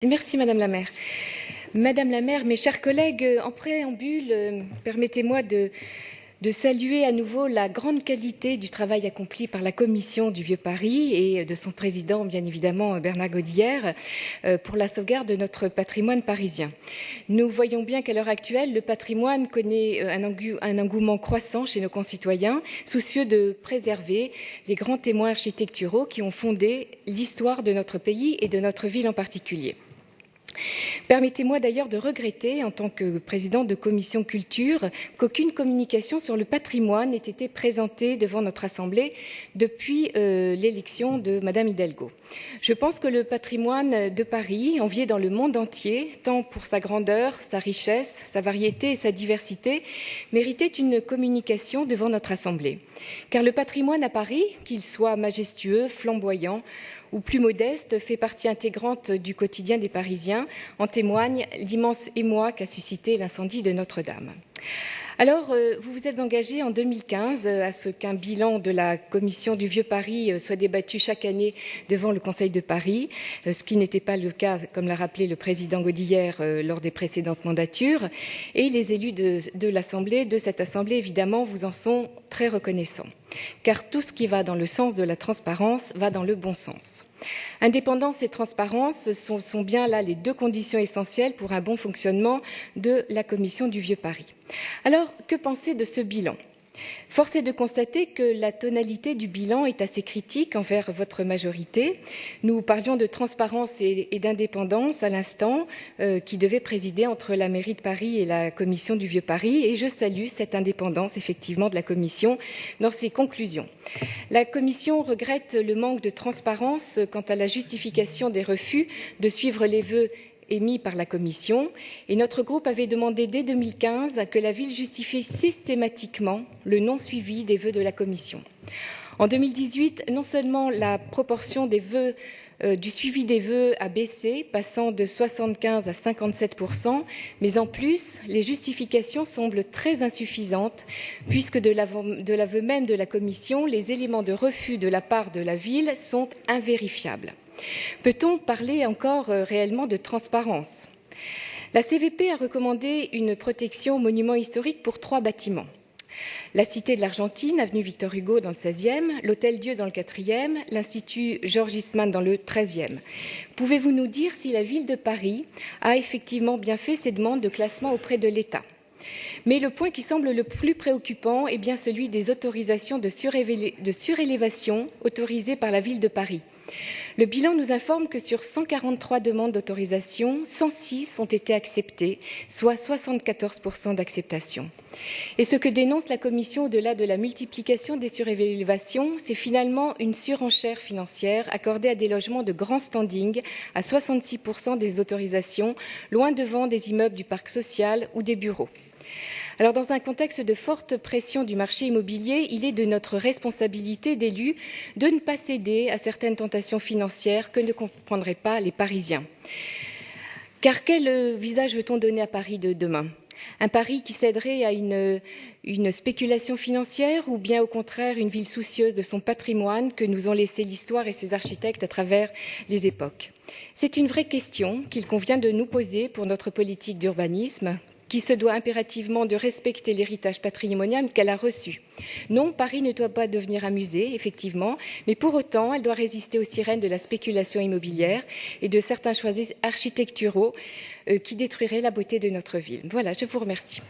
Merci Madame la maire. Madame la maire, mes chers collègues, en préambule, permettez-moi de saluer à nouveau la grande qualité du travail accompli par la Commission du Vieux-Paris et de son président, bien évidemment, Bernard Godillère, pour la sauvegarde de notre patrimoine parisien. Nous voyons bien qu'à l'heure actuelle, le patrimoine connaît un engouement croissant chez nos concitoyens, soucieux de préserver les grands témoins architecturaux qui ont fondé l'histoire de notre pays et de notre ville en particulier. Permettez-moi d'ailleurs de regretter, en tant que présidente de commission culture, qu'aucune communication sur le patrimoine n'ait été présentée devant notre Assemblée depuis l'élection de Madame Hidalgo. Je pense que le patrimoine de Paris, envié dans le monde entier, tant pour sa grandeur, sa richesse, sa variété et sa diversité, méritait une communication devant notre Assemblée. Car le patrimoine à Paris, qu'il soit majestueux, flamboyant, ou plus modeste, fait partie intégrante du quotidien des Parisiens. En témoigne l'immense émoi qu'a suscité l'incendie de Notre-Dame. Alors, vous vous êtes engagé en 2015 à ce qu'un bilan de la Commission du Vieux-Paris soit débattu chaque année devant le Conseil de Paris, ce qui n'était pas le cas, comme l'a rappelé le président Godillère, lors des précédentes mandatures. Et les élus de cette Assemblée, évidemment, vous en sont très reconnaissants. Car tout ce qui va dans le sens de la transparence va dans le bon sens. Indépendance et transparence sont bien là les deux conditions essentielles pour un bon fonctionnement de la Commission du Vieux-Paris. Alors, que penser de ce bilan ? Force est de constater que la tonalité du bilan est assez critique envers votre majorité. Nous parlions de transparence et d'indépendance à l'instant, qui devait présider entre la mairie de Paris et la Commission du Vieux-Paris, et je salue cette indépendance effectivement de la Commission dans ses conclusions. La Commission regrette le manque de transparence quant à la justification des refus de suivre les vœux émis par la Commission, et notre groupe avait demandé dès 2015 que la ville justifie systématiquement le non-suivi des vœux de la Commission. En 2018, non seulement la proportion des vœux du suivi des vœux a baissé, passant de 75 à 57%, mais en plus, les justifications semblent très insuffisantes, puisque de l'aveu même de la Commission, les éléments de refus de la part de la ville sont invérifiables. Peut-on parler encore réellement de transparence ? La CVP a recommandé une protection aux monuments historiques pour 3 bâtiments. La Cité de l'Argentine, avenue Victor Hugo dans le 16e, l'Hôtel-Dieu dans le 4e, l'Institut Georges Eastman dans le 13e. Pouvez-vous nous dire si la ville de Paris a effectivement bien fait ses demandes de classement auprès de l'État ? Mais le point qui semble le plus préoccupant est bien celui des autorisations de surélévation autorisées par la ville de Paris. Le bilan nous informe que sur 143 demandes d'autorisation, 106 ont été acceptées, soit 74% d'acceptation. Et ce que dénonce la Commission au-delà de la multiplication des surélévations, c'est finalement une surenchère financière accordée à des logements de grand standing à 66% des autorisations, loin devant des immeubles du parc social ou des bureaux. Alors, dans un contexte de forte pression du marché immobilier, il est de notre responsabilité d'élus de ne pas céder à certaines tentations financières que ne comprendraient pas les Parisiens. Car quel visage veut-on donner à Paris de demain ? Un Paris qui céderait à une spéculation financière ou bien au contraire une ville soucieuse de son patrimoine que nous ont laissé l'histoire et ses architectes à travers les époques ? C'est une vraie question qu'il convient de nous poser pour notre politique d'urbanisme, qui se doit impérativement de respecter l'héritage patrimonial qu'elle a reçu. Non, Paris ne doit pas devenir un musée, effectivement, mais pour autant, elle doit résister aux sirènes de la spéculation immobilière et de certains choix architecturaux qui détruiraient la beauté de notre ville. Voilà, je vous remercie.